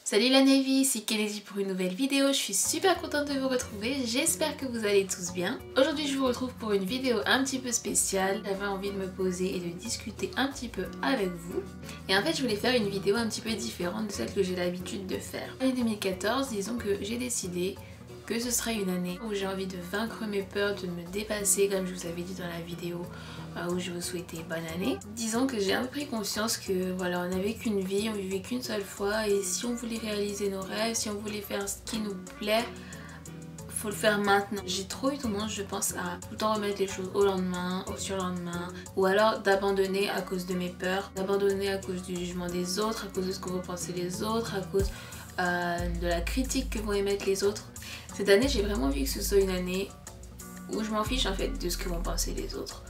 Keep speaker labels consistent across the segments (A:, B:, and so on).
A: Salut la Navy, c'est Kennedy pour une nouvelle vidéo, je suis super contente de vous retrouver, j'espère que vous allez tous bien. Aujourd'hui je vous retrouve pour une vidéo un petit peu spéciale, j'avais envie de me poser et de discuter un petit peu avec vous. Et en fait je voulais faire une vidéo un petit peu différente de celle que j'ai l'habitude de faire. L'année 2014, disons que j'ai décidé que ce sera une année où j'ai envie de vaincre mes peurs, de me dépasser comme je vous avais dit dans la vidéo où je vous souhaitais bonne année. Disons que j'ai un peu pris conscience que voilà, on n'avait qu'une vie, on vivait qu'une seule fois et si on voulait réaliser nos rêves, si on voulait faire ce qui nous plaît, faut le faire maintenant. J'ai trop eu tendance, je pense, à tout le temps remettre les choses au lendemain, au surlendemain, ou alors d'abandonner à cause de mes peurs, d'abandonner à cause du jugement des autres, à cause de ce que vont penser les autres, à cause de la critique que vont émettre les autres. Cette année, j'ai vraiment envie que ce soit une année où je m'en fiche en fait de ce que vont penser les autres.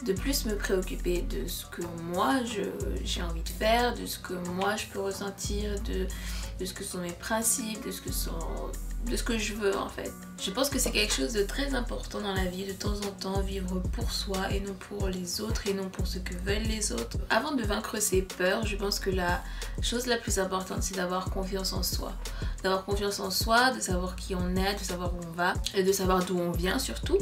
A: De plus me préoccuper de ce que moi j'ai envie de faire, de ce que moi je peux ressentir, de ce que sont mes principes, de ce que je veux en fait. Je pense que c'est quelque chose de très important dans la vie, de temps en temps vivre pour soi et non pour les autres et non pour ce que veulent les autres. Avant de vaincre ses peurs, je pense que la chose la plus importante c'est d'avoir confiance en soi. D'avoir confiance en soi, de savoir qui on est, de savoir où on va et de savoir d'où on vient surtout.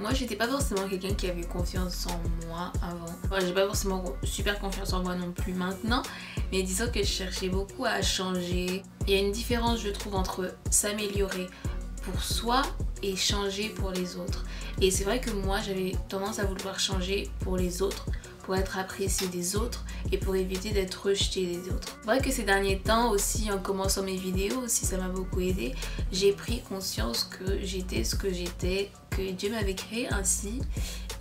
A: Moi j'étais pas forcément quelqu'un qui avait confiance en moi avant. J'ai pas forcément super confiance en moi non plus maintenant, mais disons que je cherchais beaucoup à changer. Il y a une différence je trouve entre s'améliorer pour soi et changer pour les autres. Et c'est vrai que moi j'avais tendance à vouloir changer pour les autres, pour être appréciée des autres et pour éviter d'être rejetée des autres. C'est vrai que ces derniers temps aussi, en commençant mes vidéos aussi, ça m'a beaucoup aidé. J'ai pris conscience que j'étais ce que j'étais, que Dieu m'avait créé ainsi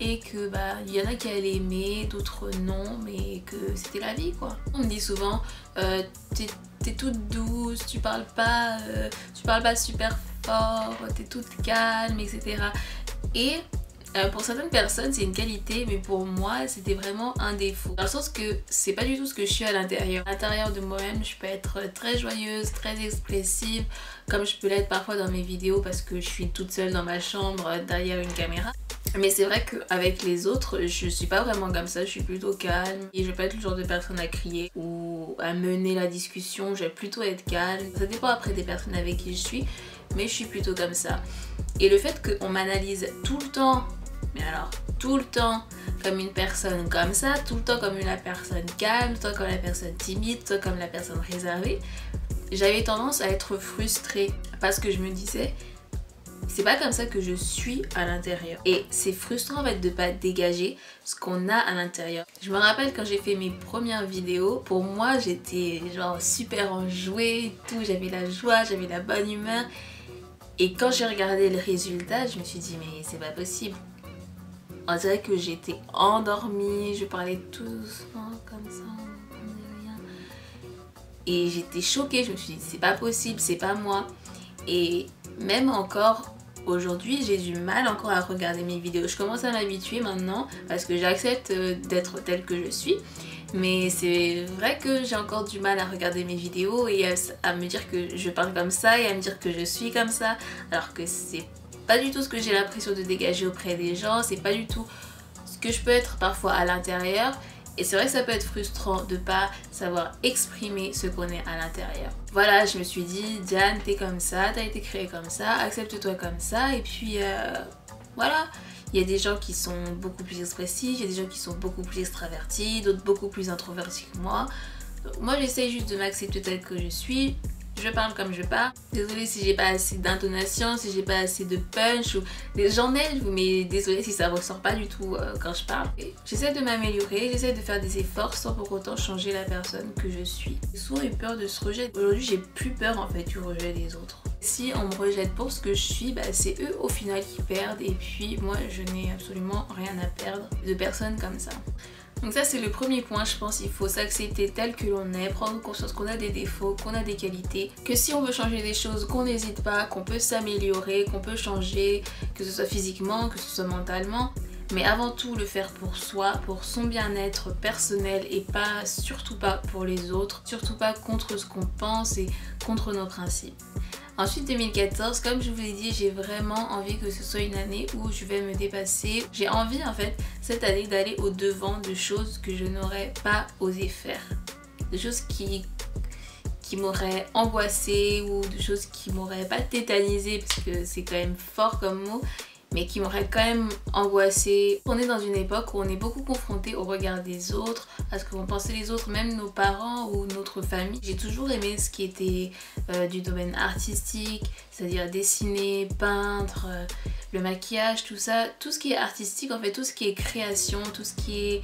A: et que il y en a qui allaient aimer, d'autres non, mais que c'était la vie quoi. On me dit souvent t'es toute douce, tu parles pas super fort, t'es toute calme, etc. Et pour certaines personnes c'est une qualité, mais pour moi c'était vraiment un défaut. Dans le sens que c'est pas du tout ce que je suis à l'intérieur. À l'intérieur de moi-même je peux être très joyeuse, très expressive, comme je peux l'être parfois dans mes vidéos parce que je suis toute seule dans ma chambre derrière une caméra. Mais c'est vrai qu'avec les autres, je suis pas vraiment comme ça, je suis plutôt calme. Et je vais pas être le genre de personne à crier ou à mener la discussion, je vais plutôt être calme. Ça dépend après des personnes avec qui je suis, mais je suis plutôt comme ça. Et le fait qu'on m'analyse tout le temps, mais alors tout le temps comme une personne comme ça, tout le temps comme la personne calme, tout le temps comme la personne timide, tout le temps comme la personne réservée, j'avais tendance à être frustrée parce que je me disais c'est pas comme ça que je suis à l'intérieur. Et c'est frustrant en fait de pas dégager ce qu'on a à l'intérieur. Je me rappelle quand j'ai fait mes premières vidéos, pour moi j'étais genre super enjouée et tout, j'avais la joie, j'avais la bonne humeur. Et quand j'ai regardé le résultat, je me suis dit mais c'est pas possible. On dirait que j'étais endormie, je parlais tout doucement comme ça, on n'entendait rien. Et j'étais choquée, je me suis dit c'est pas possible, c'est pas moi. Et même encore aujourd'hui j'ai du mal encore à regarder mes vidéos. Je commence à m'habituer maintenant parce que j'accepte d'être telle que je suis. Mais c'est vrai que j'ai encore du mal à regarder mes vidéos et à me dire que je parle comme ça et à me dire que je suis comme ça. Alors que c'est pas du tout ce que j'ai l'impression de dégager auprès des gens. C'est pas du tout ce que je peux être parfois à l'intérieur. Et c'est vrai que ça peut être frustrant de pas savoir exprimer ce qu'on est à l'intérieur. Voilà, je me suis dit, Diane, t'es comme ça, t'as été créée comme ça, accepte-toi comme ça. Et puis voilà, il y a des gens qui sont beaucoup plus expressifs, il y a des gens qui sont beaucoup plus extravertis, d'autres beaucoup plus introvertis que moi. Donc, moi j'essaye juste de m'accepter telle que je suis. Je parle comme je parle. Désolée si j'ai pas assez d'intonation, si j'ai pas assez de punch ou j'en ai, mais désolée si ça ressort pas du tout quand je parle. J'essaie de m'améliorer, j'essaie de faire des efforts sans pour autant changer la personne que je suis. J'ai souvent eu peur de ce rejet. Aujourd'hui j'ai plus peur en fait du rejet des autres. Si on me rejette pour ce que je suis, c'est eux au final qui perdent et puis moi je n'ai absolument rien à perdre de personnes comme ça. Donc ça c'est le premier point, je pense, il faut s'accepter tel que l'on est, prendre conscience qu'on a des défauts, qu'on a des qualités, que si on veut changer des choses, qu'on n'hésite pas, qu'on peut s'améliorer, qu'on peut changer, que ce soit physiquement, que ce soit mentalement. Mais avant tout le faire pour soi, pour son bien-être personnel et pas, surtout pas pour les autres, surtout pas contre ce qu'on pense et contre nos principes. Ensuite 2014, comme je vous l'ai dit, j'ai vraiment envie que ce soit une année où je vais me dépasser. J'ai envie en fait cette année d'aller au devant de choses que je n'aurais pas osé faire. Des choses qui qui m'auraient angoissée ou de choses qui m'auraient pas tétanisée, parce que c'est quand même fort comme mot, mais qui m'auraient quand même angoissée. On est dans une époque où on est beaucoup confronté au regard des autres, à ce que vont penser les autres, même nos parents ou notre famille. J'ai toujours aimé ce qui était du domaine artistique, c'est-à-dire dessiner, peindre, le maquillage, tout ça, tout ce qui est artistique en fait, tout ce qui est création, tout ce qui est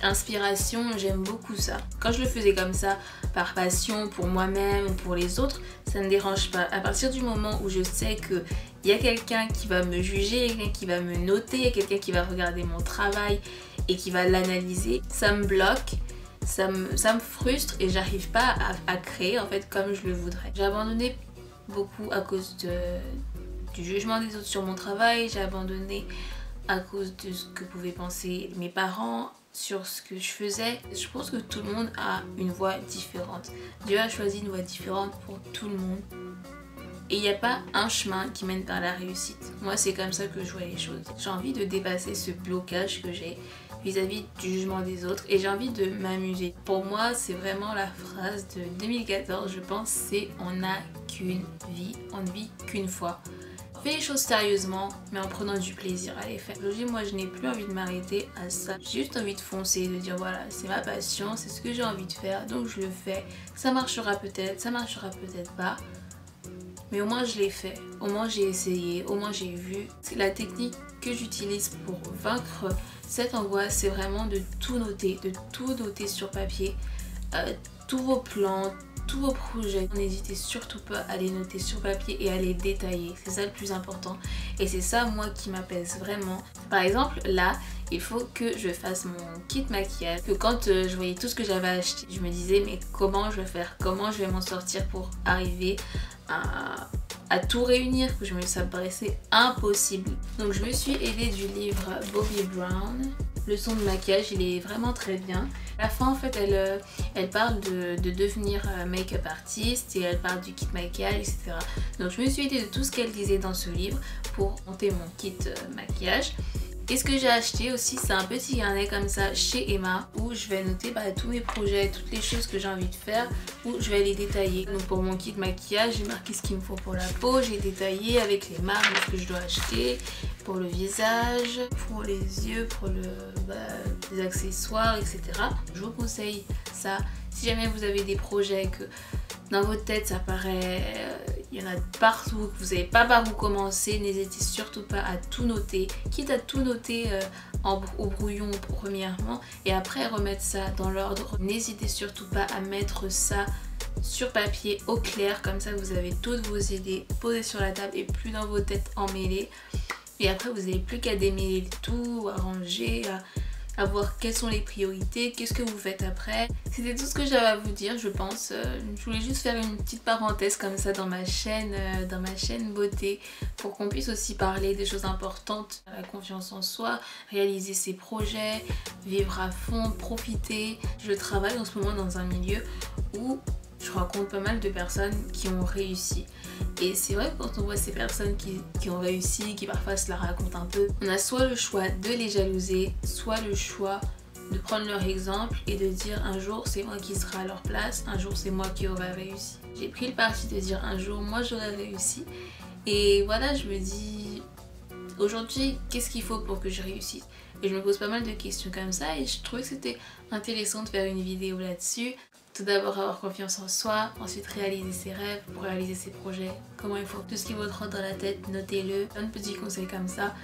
A: inspiration, j'aime beaucoup ça. Quand je le faisais comme ça, par passion, pour moi-même ou pour les autres, ça ne me dérange pas. À partir du moment où je sais que il y a quelqu'un qui va me juger, quelqu'un qui va me noter, quelqu'un qui va regarder mon travail et qui va l'analyser, ça me bloque, ça me frustre et j'arrive pas à créer en fait comme je le voudrais. J'ai abandonné beaucoup à cause du jugement des autres sur mon travail, j'ai abandonné à cause de ce que pouvaient penser mes parents sur ce que je faisais. Je pense que tout le monde a une voie différente. Dieu a choisi une voie différente pour tout le monde. Et il n'y a pas un chemin qui mène vers la réussite. Moi, c'est comme ça que je vois les choses. J'ai envie de dépasser ce blocage que j'ai vis-à-vis du jugement des autres et j'ai envie de m'amuser. Pour moi, c'est vraiment la phrase de 2014, je pense, c'est « on n'a qu'une vie, on ne vit qu'une fois ». Fais les choses sérieusement, mais en prenant du plaisir à les faire. Aujourd'hui, moi, je n'ai plus envie de m'arrêter à ça. J'ai juste envie de foncer, de dire voilà, c'est ma passion, c'est ce que j'ai envie de faire, donc je le fais. Ça marchera peut-être, ça marchera peut-être pas. Mais au moins je l'ai fait, au moins j'ai essayé, au moins j'ai vu. La technique que j'utilise pour vaincre cette angoisse, c'est vraiment de tout noter sur papier. Tous vos plans, tous vos projets. N'hésitez surtout pas à les noter sur papier et à les détailler, c'est ça le plus important. Et c'est ça moi qui m'apaise vraiment. Par exemple là, il faut que je fasse mon kit maquillage. Que quand je voyais tout ce que j'avais acheté, je me disais mais comment je vais faire, comment je vais m'en sortir pour arriver à tout réunir, ça me paraissait impossible. Donc je me suis aidée du livre Bobbi Brown. Le son de maquillage, il est vraiment très bien. À la fin, en fait, elle parle de devenir make-up artiste et elle parle du kit maquillage, etc. Donc je me suis aidée de tout ce qu'elle disait dans ce livre pour monter mon kit maquillage. Et ce que j'ai acheté aussi, c'est un petit carnet comme ça chez Emma où je vais noter tous mes projets, toutes les choses que j'ai envie de faire, où je vais les détailler. Donc pour mon kit maquillage, j'ai marqué ce qu'il me faut pour la peau, j'ai détaillé avec les marques que je dois acheter, pour le visage, pour les yeux, pour les accessoires, etc. Je vous conseille ça. Si jamais vous avez des projets que dans votre tête ça paraît, il y en a partout, que vous savez pas par où commencer, n'hésitez surtout pas à tout noter, quitte à tout noter au brouillon premièrement et après remettre ça dans l'ordre. N'hésitez surtout pas à mettre ça sur papier au clair, comme ça vous avez toutes vos idées posées sur la table et plus dans vos têtes emmêlées. Et après vous n'avez plus qu'à démêler le tout, à ranger, à voir quelles sont les priorités, qu'est-ce que vous faites après. C'était tout ce que j'avais à vous dire, je pense. Je voulais juste faire une petite parenthèse comme ça dans ma chaîne beauté pour qu'on puisse aussi parler des choses importantes, la confiance en soi, réaliser ses projets, vivre à fond, profiter. Je travaille en ce moment dans un milieu où je rencontre pas mal de personnes qui ont réussi. Et c'est vrai que quand on voit ces personnes qui ont réussi, qui parfois se la racontent un peu, on a soit le choix de les jalouser, soit le choix de prendre leur exemple et de dire un jour c'est moi qui serai à leur place, un jour c'est moi qui aurai réussi. J'ai pris le parti de dire un jour moi j'aurai réussi. Et voilà, je me dis aujourd'hui qu'est-ce qu'il faut pour que je réussisse. Et je me pose pas mal de questions comme ça et je trouvais que c'était intéressant de faire une vidéo là-dessus. Tout d'abord avoir confiance en soi, ensuite réaliser ses rêves, pour réaliser ses projets, comment il faut. Tout ce qui vous rentre dans la tête, notez-le, plein de petits conseils comme ça.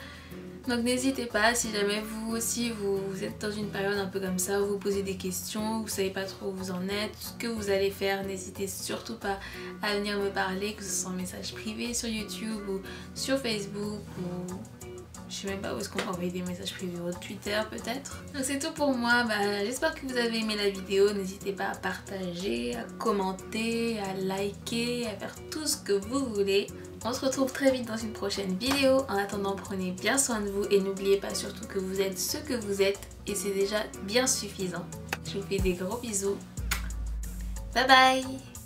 A: Donc n'hésitez pas, si jamais vous aussi vous êtes dans une période un peu comme ça, où vous posez des questions, vous savez pas trop où vous en êtes, ce que vous allez faire, n'hésitez surtout pas à venir me parler, que ce soit en message privé sur YouTube ou sur Facebook ou... je sais même pas où est-ce qu'on peut envoyer des messages privés, au Twitter peut-être. Donc c'est tout pour moi, j'espère que vous avez aimé la vidéo, n'hésitez pas à partager, à commenter, à liker, à faire tout ce que vous voulez. On se retrouve très vite dans une prochaine vidéo, en attendant prenez bien soin de vous et n'oubliez pas surtout que vous êtes ce que vous êtes et c'est déjà bien suffisant. Je vous fais des gros bisous, bye bye.